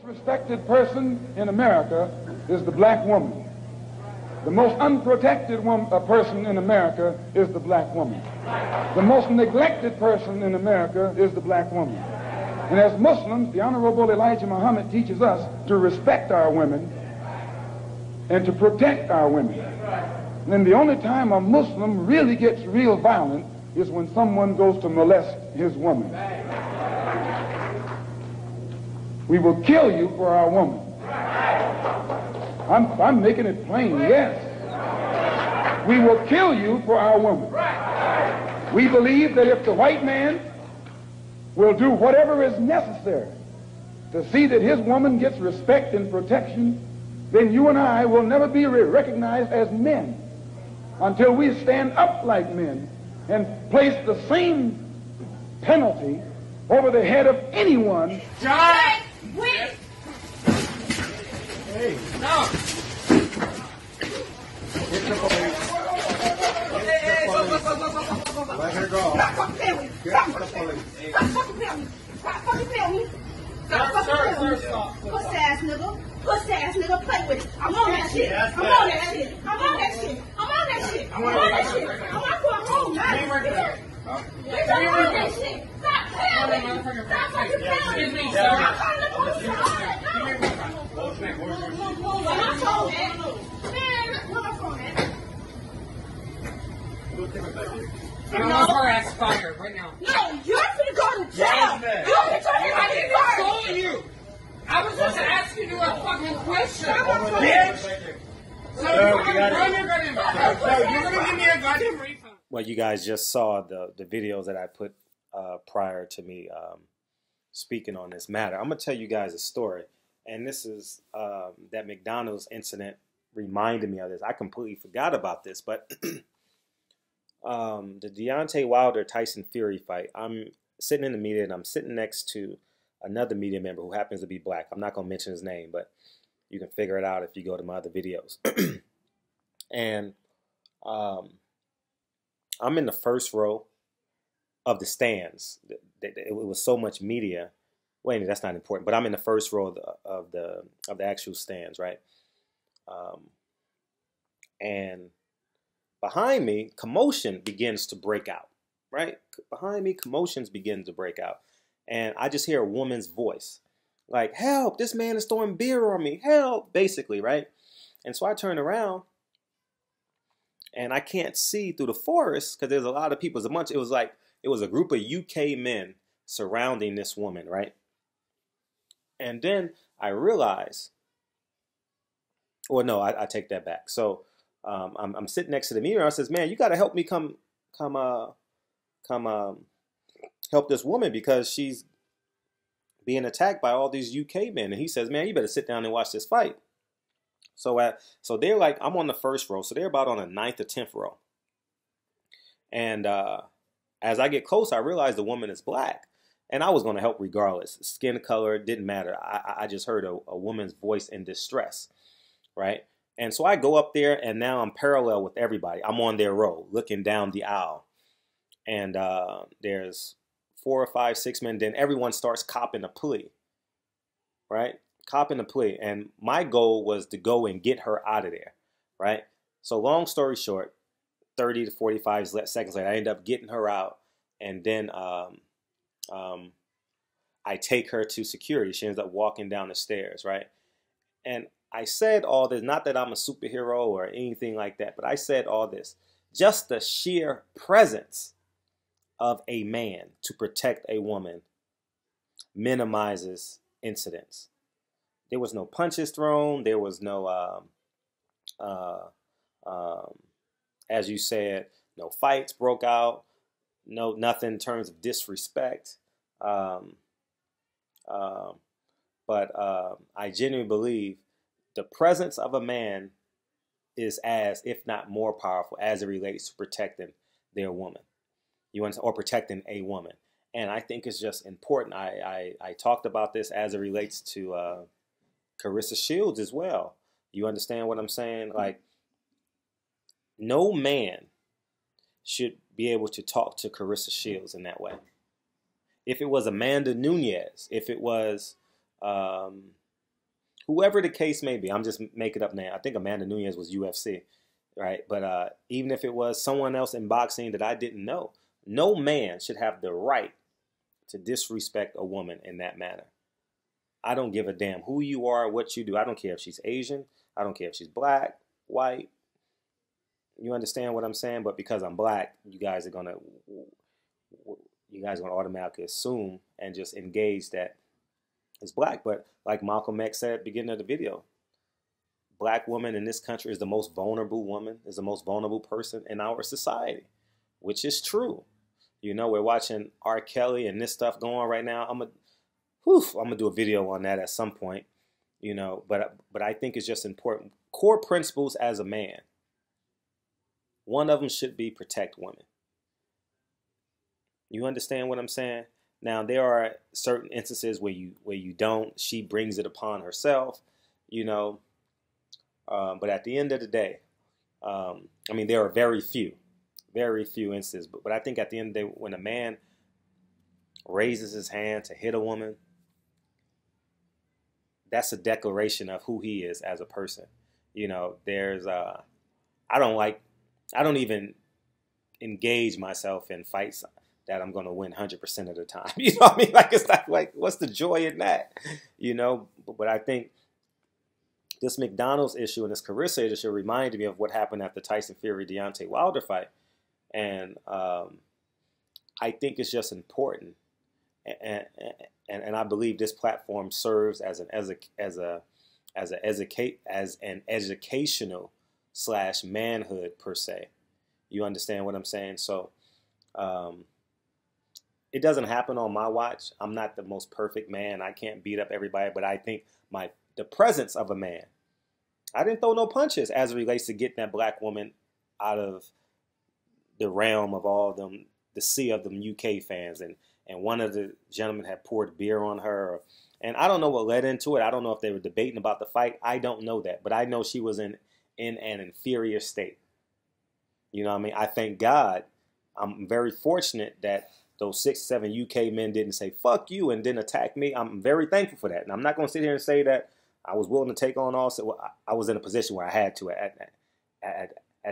most respected person in America is the black woman. The most unprotected person in America is the black woman. The most neglected person in America is the black woman. And as Muslims, the Honorable Elijah Muhammad teaches us to respect our women and to protect our women. And the only time a Muslim really gets real violent is when someone goes to molest his woman. We will kill you for our woman. I'm making it plain, yes. We will kill you for our woman. We believe that if the white man will do whatever is necessary to see that his woman gets respect and protection, then you and I will never be recognized as men until we stand up like men and place the same penalty over the head of anyone. John! Wait! Hey! No! Get the police. Hey, Let her go. Stop fucking playing me! Get the police. Stop fucking playing me! Stop fucking playing me! Stop fucking playing me! Pussy ass nigga! Pussy ass nigga, play with it! I'm on that shit! I'm on that shit! I'm on that shit! I'm on that shit! I'm on that shit! I'm not going home now! Bitch, I'm on that shit! Stop playing me! Stop fucking playing me! Stop calling the police! Where my phone at? Man, where my phone at? No, her ass fired right now. No, you're gonna go to jail! Yes, You're gonna turn I your didn't life call you. I was just asking you a fucking question. Bitch! So you're gonna give me a goddamn refund. Well, you guys just saw the videos that I put prior to me speaking on this matter. I'm going to tell you guys a story. And this is that McDonald's incident reminded me of this. I completely forgot about this. But the Deontay Wilder-Tyson Fury fight, I'm sitting in the media and I'm sitting next to another media member who happens to be black. I'm not going to mention his name, but you can figure it out if you go to my other videos. And I'm in the first row of the stands. It was so much media. Wait a minute, that's not important. But I'm in the first row of the actual stands, right? And behind me, commotion begins to break out, right? Behind me, commotions begin to break out. And I just hear a woman's voice, like, help, this man is throwing beer on me, help, basically, right? And so I turn around, and I can't see through the forest because there's a lot of people. It was a group of UK men surrounding this woman, right? And then I realize, well, no, I take that back. So I'm sitting next to the mirror. I says, man, you got to help me come help this woman because she's being attacked by all these UK men. And he says, man, you better sit down and watch this fight. So they're like, I'm on the first row. So they're about on the 9th or 10th row. And as I get close, I realize the woman is black. And I was going to help regardless. Skin color, didn't matter. I just heard a woman's voice in distress, right? And so I go up there, and now I'm parallel with everybody. I'm on their row, looking down the aisle. And there's 4 or 5, 6 men. Then everyone starts copping a plea, right? Copping a plea. And my goal was to go and get her out of there, right? So long story short, 30 to 45 seconds later, I end up getting her out. And then I take her to security. She ends up walking down the stairs, right? And I said all this, not that I'm a superhero or anything like that, but I said all this. Just the sheer presence of a man to protect a woman minimizes incidents. There was no punches thrown. There was no, as you said, no fights broke out. No, nothing in terms of disrespect. But I genuinely believe the presence of a man is as, if not more powerful as it relates to protecting their woman. You understand? Or protecting a woman. And I think it's just important. I talked about this as it relates to Claressa Shields as well. You understand what I'm saying? Like, no man should be able to talk to Claressa Shields in that way. If it was Amanda Nunes, if it was whoever the case may be, I'm just making up now. I think Amanda Nunes was UFC, right? But even if it was someone else in boxing that I didn't know, no man should have the right to disrespect a woman in that manner. I don't give a damn who you are, what you do. I don't care if she's Asian. I don't care if she's black, white. You understand what I'm saying? But because I'm black, you guys are gonna automatically assume and just engage that it's black. But like Malcolm X said at the beginning of the video, black woman in this country is the most vulnerable woman, is the most vulnerable person in our society, which is true. You know, we're watching R. Kelly and this stuff going on right now. I'm gonna do a video on that at some point, you know. But I think it's just important. Core principles as a man. One of them should be protect women. You understand what I'm saying? Now there are certain instances where you don't. She brings it upon herself, you know. But at the end of the day, I mean, there are very few instances. But I think at the end of the day, when a man raises his hand to hit a woman, that's a declaration of who he is as a person. You know, there's I don't even engage myself in fights that I'm going to win 100% of the time. You know what I mean? Like, it's not like, what's the joy in that? You know, but I think this McDonald's issue and this Claressa issue reminded me of what happened at the Tyson Fury-Deontay Wilder fight. And I think it's just important. And I believe this platform serves as an educational / manhood per se. You understand what I'm saying? So it doesn't happen on my watch. I'm not the most perfect man. I can't beat up everybody, but I think the presence of a man. I didn't throw no punches as it relates to getting that black woman out of the realm of all them, the sea of them UK fans. And one of the gentlemen had poured beer on her. And I don't know what led into it. I don't know if they were debating about the fight. I don't know that. But I know she was in an inferior state. You know what I mean? I thank God. I'm very fortunate that those 6, 7 UK men didn't say, fuck you, and didn't attack me. I'm very thankful for that. And I'm not going to sit here and say that I was willing to take on all. So I was in a position where I had to at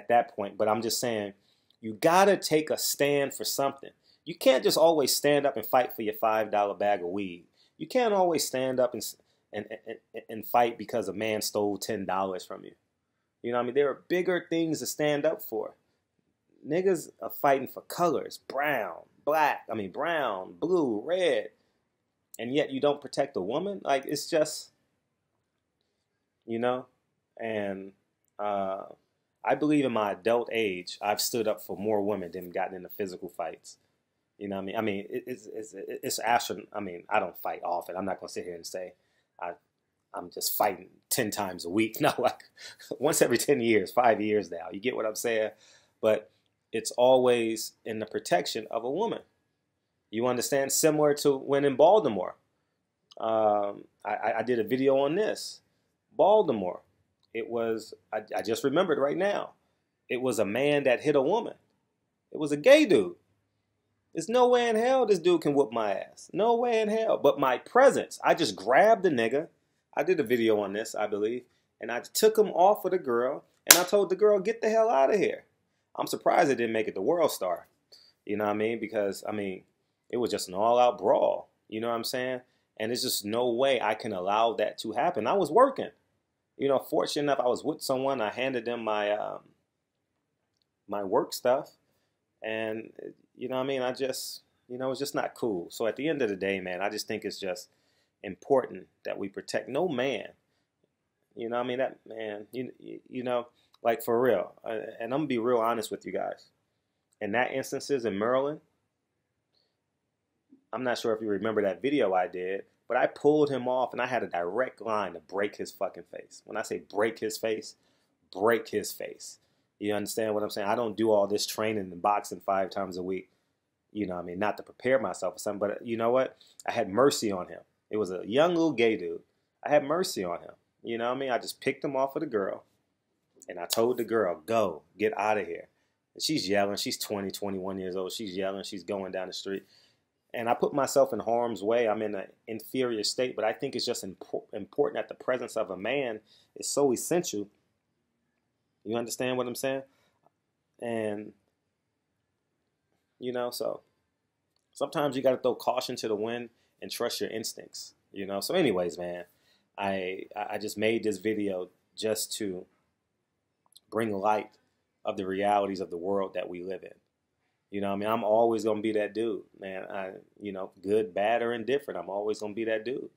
that point. But I'm just saying, you got to take a stand for something. You can't just always stand up and fight for your $5 bag of weed. You can't always stand up and fight because a man stole $10 from you. You know what I mean? There are bigger things to stand up for. Niggas are fighting for colors. Brown, blue, red. And yet you don't protect a woman? Like, it's just, you know? And I believe in my adult age, I've stood up for more women than gotten into physical fights. You know what I mean? I mean, it's astronomical. I mean, I don't fight often. I'm not going to sit here and say I'm just fighting 10 times a week. No, like once every 10 years, 5 years now. You get what I'm saying? But it's always in the protection of a woman. You understand? Similar to when in Baltimore. I did a video on this. Baltimore. It was, I just remembered right now. It was a man that hit a woman. It was a gay dude. There's no way in hell this dude can whoop my ass. No way in hell. But my presence, I just grabbed the nigga. I did a video on this, I believe. And I took him off of the girl. And I told the girl, get the hell out of here. I'm surprised it didn't make it to World Star. You know what I mean? Because, I mean, it was just an all-out brawl. You know what I'm saying? And there's just no way I can allow that to happen. I was working. You know, fortunate enough, I was with someone. I handed them my my work stuff. And, you know what I mean? I just, you know, it's just not cool. So at the end of the day, man, I just think it's just important that we protect no man. You know what I mean? That man, you know, like for real. And I'm going to be real honest with you guys. In that instances in Maryland, I'm not sure if you remember that video I did, but I pulled him off and I had a direct line to break his fucking face. When I say break his face, break his face. You understand what I'm saying? I don't do all this training and boxing 5 times a week. You know what I mean? Not to prepare myself for something, but you know what? I had mercy on him. It was a young little gay dude. I had mercy on him. You know what I mean? I just picked him off of the girl. And I told the girl, go, get out of here. And she's yelling. She's 20, 21 years old. She's yelling. She's going down the street. and I put myself in harm's way. I'm in an inferior state, but I think it's just important that the presence of a man is so essential. You understand what I'm saying? And, you know, so sometimes you got to throw caution to the wind and trust your instincts, you know? So anyways, man, I just made this video just to bring light of the realities of the world that we live in. You know what I mean? I'm always going to be that dude, man. You know, good, bad, or indifferent, I'm always going to be that dude.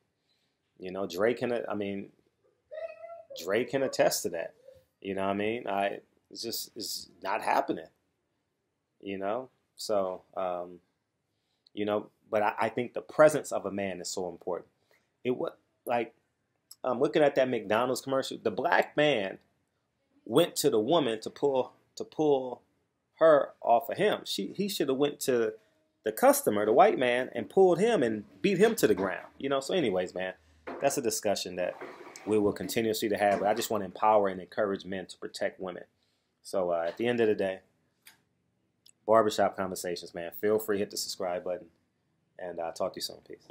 You know, Drake can attest to that. You know what I mean? It's not happening. You know? So, you know, but I think the presence of a man is so important. I'm looking at that McDonald's commercial. The black man went to the woman to pull her off of him. He should have went to the customer, the white man, and pulled him and beat him to the ground. You know. So, anyways, man, that's a discussion that we will continuously to have. But I just want to empower and encourage men to protect women. So, at the end of the day, Barbershop Conversations, man. Feel free to hit the subscribe button, and I'll talk to you soon. Peace.